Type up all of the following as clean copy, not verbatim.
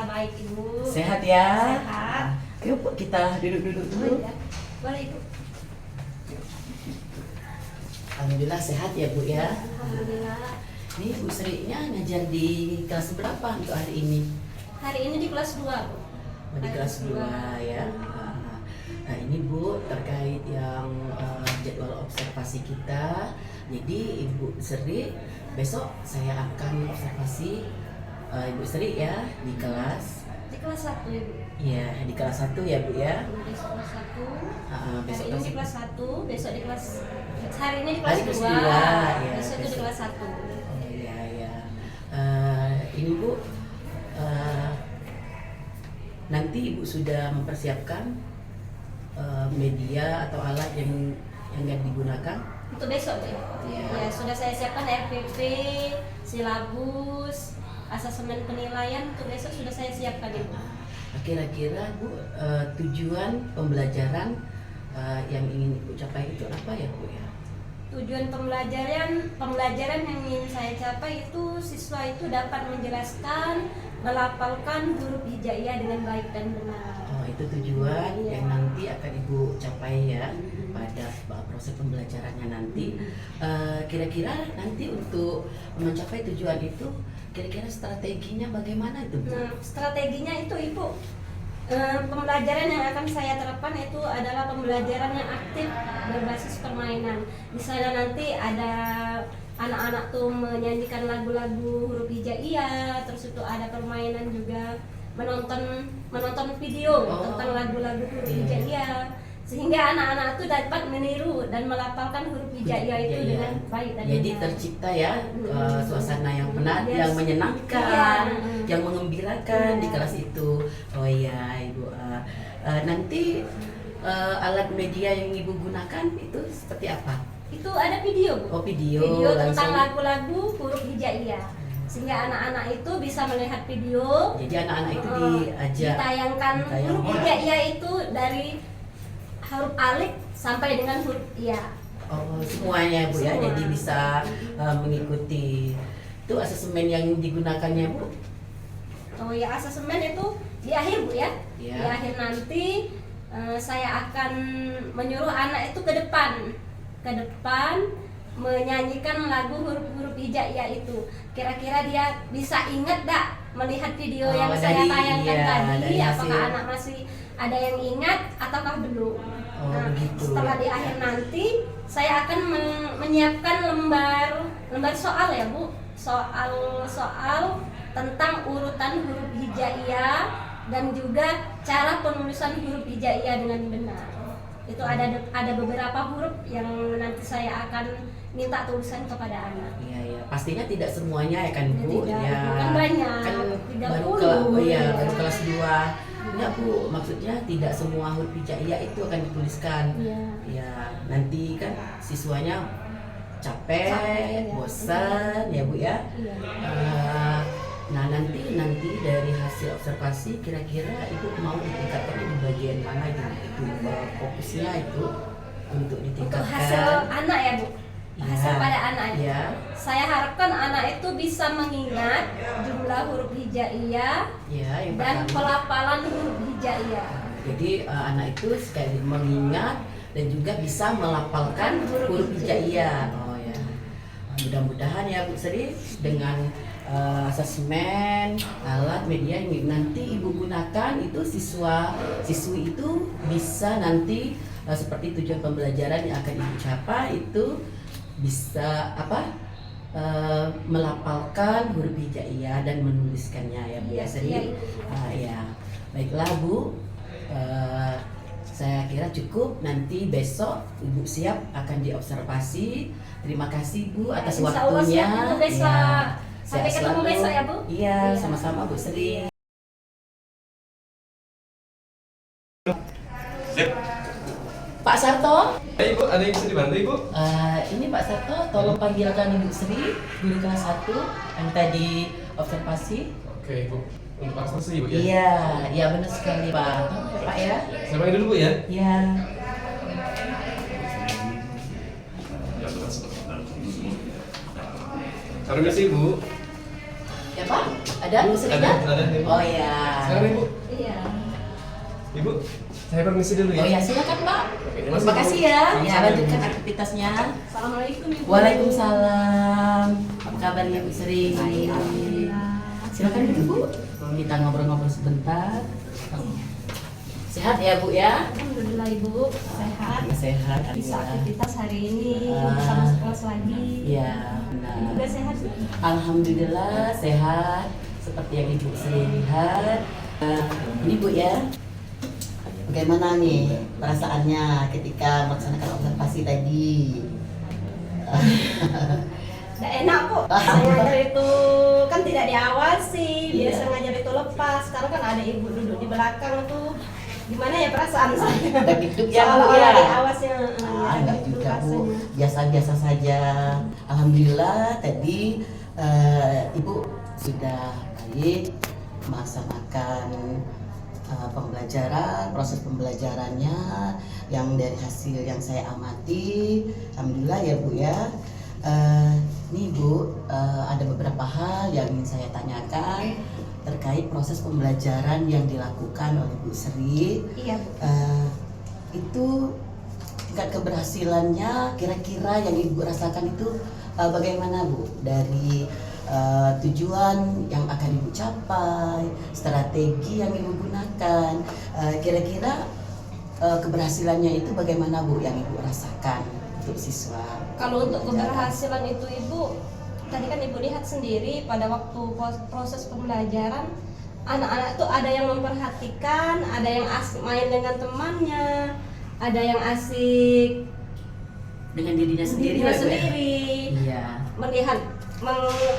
baik Ibu. Sehat ya? Sehat. Yuk Bu, kita duduk-duduk dulu. Boleh Ibu. Alhamdulillah sehat ya Bu ya. Alhamdulillah. Ini Bu Sri-nya ngajar di kelas berapa untuk hari ini? Hari ini di kelas 2 Bu. Di kelas 2 ya. Nah ini Bu terkait yang jadwal observasi kita. Jadi Ibu Sri besok saya akan observasi Ibu Sri ya di kelas. Di kelas 1 ya Bu. Iya di kelas 1 ya Bu ya. Besok kelas 1. Besok Hari ini di kelas 1, besok di kelas hari ini di kelas Hari 2. Ya, Besok itu di kelas 1. Oh iya ya. Ini Bu nanti Ibu sudah mempersiapkan media atau alat yang akan digunakan Untuk besok deh. Iya. Ya, sudah saya siapkan RPP, silabus, asesmen penilaian untuk besok sudah saya siapkan Ibu. Kira-kira Bu tujuan pembelajaran yang ingin Ibu capai itu apa ya Bu ya? Tujuan pembelajaran yang ingin saya capai itu siswa itu dapat menjelaskan, melafalkan huruf hijaiyah dengan baik dan benar. Oh itu tujuan Iya. yang nanti akan Ibu capai ya pada proses pembelajarannya nanti. Kira-kira nanti untuk mencapai tujuan itu kira-kira strateginya bagaimana itu Bu? Nah, strateginya itu Ibu, pembelajaran yang akan saya terapkan itu adalah pembelajaran yang aktif berbasis permainan. Di sana nanti ada anak-anak tuh menyanyikan lagu-lagu huruf hijaiyah, terus itu ada permainan juga menonton video tentang lagu-lagu huruf hijaiyah, sehingga anak-anak itu dapat meniru dan melafalkan huruf hijaiyah itu dengan baik dan Jadi benar. tercipta ya suasana yang benar, Yes. yang menyenangkan, Iya. yang mengembirakan di kelas itu. Oh iya Ibu. Nanti alat media yang Ibu gunakan itu seperti apa? Itu ada video Bu. Oh video Tentang langsung. lagu-lagu huruf hijaiyah, sehingga anak-anak itu bisa melihat video. Jadi anak-anak itu diajak Ditayangkan huruf hijaiyah itu dari huruf alif sampai dengan huruf iya. Oh semuanya Bu ya. Semua. Jadi bisa mengikuti. Itu asesmen yang digunakannya Bu? Oh ya, asesmen itu di akhir Bu ya. Iya. Di akhir nanti saya akan menyuruh anak itu ke depan menyanyikan lagu huruf-huruf hijaiyah itu. Kira-kira dia bisa ingat gak melihat video yang saya tayangkan tadi? dari Apakah hasil. anak masih ada yang ingat ataukah belum? Oh, Nah, begitu. setelah di akhir nanti saya akan menyiapkan lembar soal ya Bu. Soal tentang urutan huruf hijaiyah dan juga cara penulisan huruf hijaiyah dengan benar. Itu ada beberapa huruf yang nanti saya akan minta tulisan kepada anak. Iya ya, pastinya tidak semuanya ya kan Bu. Tidak, Ya. kan banyak. Kan 30. baru kelas 2. Enggak Bu, maksudnya tidak semua huruf hijaiyah itu akan dituliskan. Iya. Ya, nanti kan siswanya capek, Capek, ya. bosan ya Bu ya. Iya. Nah nanti dari hasil observasi kira-kira Ibu mau ditingkatkan di bagian mana gitu? Itu fokusnya itu untuk Untuk ditingkatkan. hasil anak ya Bu. Hasil Iya. pada anak itu. Iya. Saya harapkan anak itu bisa mengingat jumlah huruf hijaiyah Ya, yang dan pertama. pelafalan huruf hijaiyah. Jadi anak itu sekali mengingat dan juga bisa melafalkan huruf hijaiyah. Oh ya. Mudah-mudahan ya Bu Sri dengan asesmen alat media yang nanti Ibu gunakan itu siswi itu bisa nanti seperti tujuan pembelajaran yang akan Ibu capai itu bisa melafalkan huruf hijaiyah dan menuliskannya ya Bu ya Iya, Sri. iya. Ya, baiklah Bu. Saya kira cukup. Nanti besok Ibu siap akan diobservasi. Terima kasih Bu atas Insya Allah waktunya. siap Bu besok. Ya, Sampai sehat ketemu selalu. besok ya Bu. Iya, Iya. sama-sama Bu Sri. Sip. Pak Sarto, Ibu, ada yang bisa dibantu Ibu? ini Pak Sarto, tolong panggilkan Ibu Sri, guru kelas 1 yang tadi observasi. Oke Ibu, untuk observasi Ibu ya? Iya, iya benar sekali Pak. Pak ya? Saya panggil dulu Bu ya? Iya. Terima kasih Ibu. Ya Pak? Ada Bu Sri-nya? Ada nih, Bu. Oh ya. Sekarang nih, Bu. Iya. Ibu, saya permisi dulu ya. Oh ya, silakan Pak. Oke, Terima kasih ya. Ya, Sama-sama, lanjutkan Ibu. aktivitasnya. Assalamualaikum Ibu. Waalaikumsalam. Apa kabarnya Bu Sri? Baik, alhamdulillah. Silakan duduk Bu. Kita ngobrol-ngobrol sebentar. Sehat ya Bu ya? Alhamdulillah Ibu, sehat. Ya, sehat. Bisa Alhamdulillah. aktivitas hari ini, Ah. sama kelas lagi. Ya, Ibu benar. juga sehat Bu? Alhamdulillah sehat. Seperti yang Ibu Sri lihat. Ini Bu ya. Bagaimana nih perasaannya ketika melaksanakan observasi tadi? Nggak enak kok, saya ngajar itu kan tidak diawasi, biasa Iya. ngajar itu lepas. Sekarang kan ada ibu duduk di belakang tuh, gimana ya perasaan saya? Deg-deg ya, Bu, Seolah-olah ya? diawasnya. Enggak gitu juga Bu, rasanya. biasa-biasa saja. Alhamdulillah tadi Ibu sudah baik melaksanakan pembelajaran, proses pembelajarannya yang dari hasil yang saya amati. Alhamdulillah ya Bu ya. Nih Bu, ada beberapa hal yang ingin saya tanyakan terkait proses pembelajaran yang dilakukan oleh Bu Sri. Iya Bu. Itu tingkat keberhasilannya kira-kira yang Ibu rasakan itu bagaimana Bu? Dari tujuan yang akan Ibu capai, strategi yang Ibu gunakan, kira-kira keberhasilannya itu bagaimana Bu yang Ibu rasakan untuk siswa? Kalau untuk keberhasilan itu Ibu, tadi kan Ibu lihat sendiri pada waktu proses pembelajaran, anak-anak tuh ada yang memperhatikan, ada yang asik main dengan temannya, ada yang asik Dengan dirinya sendiri dirinya ya, Bu, ya? sendiri, Iya. melihat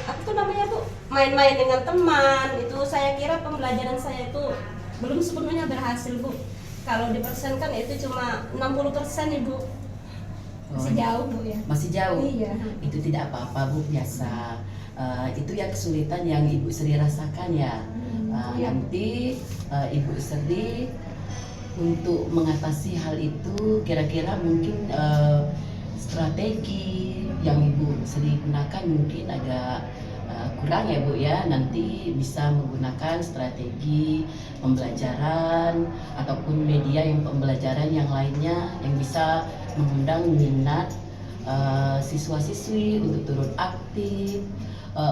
apa tuh namanya Bu, main-main dengan teman. Itu saya kira pembelajaran saya itu belum sepenuhnya berhasil Bu. Kalau dipersenkan itu cuma 60% Ibu. Masih jauh Bu ya. Masih jauh. Iya. Itu tidak apa-apa Bu, biasa. Itu ya kesulitan yang Ibu Sri rasakan ya. Iya. Nanti Ibu Sri untuk mengatasi hal itu kira-kira mungkin strategi yang Ibu Sri gunakan mungkin agak kurang ya Bu ya. Nanti bisa menggunakan strategi pembelajaran ataupun media yang pembelajaran yang lainnya yang bisa mengundang minat siswa-siswi untuk turut aktif,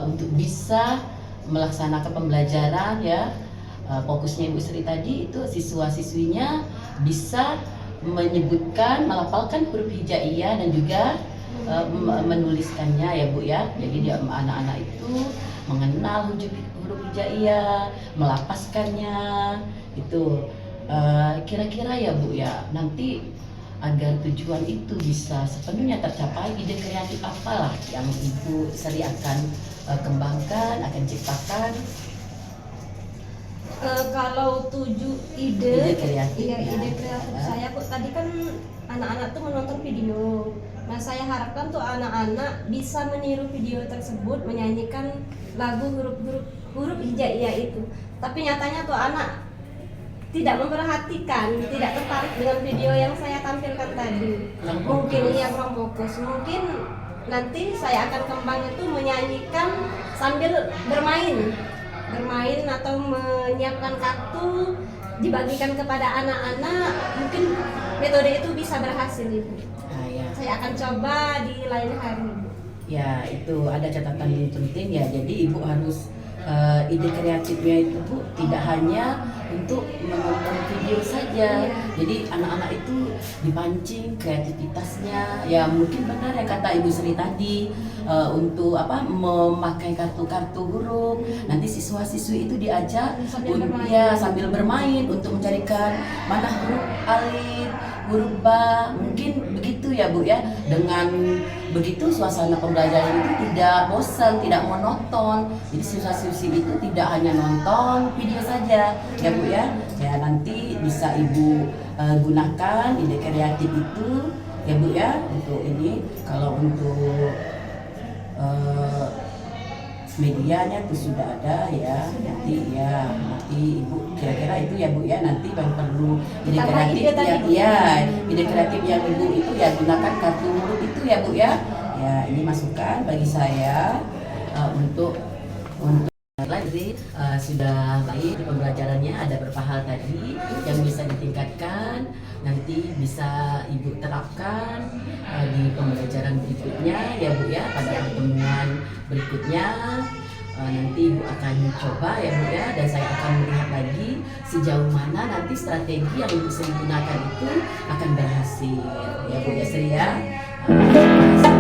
untuk bisa melaksanakan pembelajaran ya. Fokusnya Ibu Sri tadi itu siswa-siswinya bisa menyebutkan, melafalkan huruf hijaiyah dan juga menuliskannya ya Bu ya. Jadi dia anak-anak itu mengenal huruf hijaiyah, melapaskannya itu. Kira-kira ya Bu ya, nanti agar tujuan itu bisa sepenuhnya tercapai, ide kreatif apalah yang Ibu Sri akan kembangkan, akan ciptakan? Kalau ide kreatif iya, ya. ide kreatif saya kok tadi kan anak-anak tuh menonton video. Nah saya harapkan tuh anak-anak bisa meniru video tersebut, menyanyikan lagu huruf hijaiyah itu. Tapi nyatanya tuh anak tidak memperhatikan, tidak tertarik dengan video yang saya tampilkan tadi. Mungkin ia kurang fokus. Mungkin nanti saya akan kembang itu menyanyikan sambil bermain atau menyiapkan kartu dibagikan kepada anak-anak. Mungkin metode itu bisa berhasil Ibu. Ya. Saya akan coba di lain hari. Ya, itu ada catatan yang penting ya. Jadi Ibu harus ide kreatifnya itu Bu tidak hanya untuk menonton video saja. Jadi anak-anak itu dipancing kreativitasnya. Ya mungkin benar yang kata Ibu Sri tadi, untuk memakai kartu-kartu huruf. Nanti siswa-siswi itu diajak sambil bermain untuk mencarikan mana huruf alif, huruf ba. Mungkin begitu ya Bu ya. Dengan begitu suasana pembelajaran itu tidak bosan, tidak monoton. Jadi siswa-siswi itu tidak hanya nonton video saja ya Bu ya. Ya nanti bisa Ibu gunakan ide kreatif itu ya Bu ya untuk ini. Kalau untuk medianya itu sudah ada ya. Nanti Ibu kira-kira itu ya Bu ya, nanti yang perlu ide kreatif ide kreatif yang Ibu itu ya gunakan kartu huruf itu ya Bu ya. Ya ini masukan bagi saya untuk Jadi sudah baik pembelajarannya, ada beberapa hal tadi yang bisa ditingkatkan, nanti bisa Ibu terapkan di pembelajaran berikutnya ya Bu ya, pada pertemuan berikutnya. Nanti Ibu akan coba ya Bu ya, dan saya akan melihat lagi sejauh mana nanti strategi yang Ibu sering gunakan itu akan berhasil ya Bu ya Sri ya. Terima kasih.